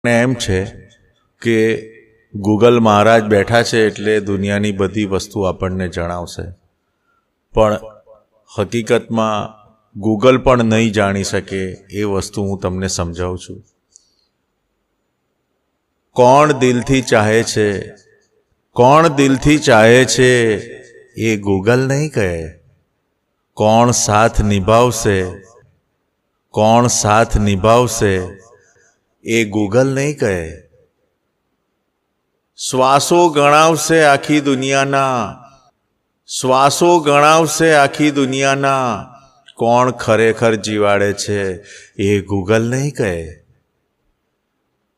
ને એમ છે કે ગૂગલ મહારાજ બેઠા છે એટલે દુનિયાની બધી વસ્તુ આપણને જણાવશે, પણ હકીકતમાં ગૂગલ પણ નહીં જાણી શકે એ વસ્તુ હું તમને સમજાવું છું. કોણ દિલથી ચાહે છે, કોણ દિલથી ચાહે છે એ ગૂગલ નહીં કહે. કોણ સાથ નિભાવશે, કોણ સાથ નિભાવશે એ ગૂગલ નહીં કહે. શ્વાસો ગણાવશે આખી દુનિયાના, શ્વાસો ગણાવશે આખી દુનિયાના, કોણ ખરેખર જીવાડે છે એ ગૂગલ નહીં કહે.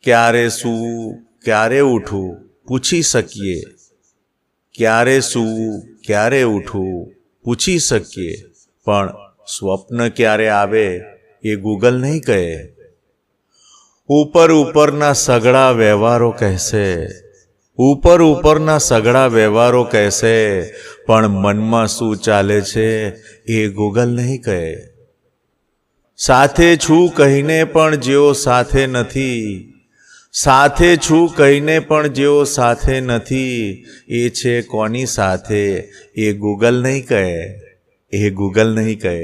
ક્યારે સૂવું ક્યારે ઉઠવું પૂછી શકીએ, ક્યારે સૂવું ક્યારે ઉઠવું પૂછી શકીએ, પણ સ્વપ્ન ક્યારે આવે એ ગૂગલ નહીં કહે. ઉપર ઉપરના સઘળા વ્યવહારો કહેશે, ઉપર ઉપરના સઘળા વ્યવહારો કહેશે, પણ મનમાં શું ચાલે છે એ ગૂગલ નહીં કહે. સાથે છું કહીને પણ જેઓ સાથે નથી, સાથે છું કહીને પણ જેઓ સાથે નથી, એ છે કોની સાથે એ ગૂગલ નહીં કહે, એ ગૂગલ નહીં કહે.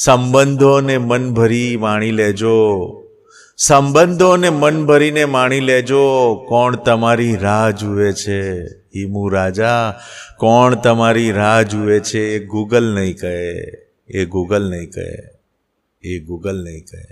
સંબંધોને મન ભરી માણી લેજો, સંબંધોને મન ભરીને માણી લેજો, કોણ તમારી રાહ જુએ છે ઈમુ રાજા, કોણ તમારી રાહ જુએ છે એ ગૂગલ નહીં કહે, એ ગૂગલ નહીં કહે, એ ગૂગલ નહીં કહે.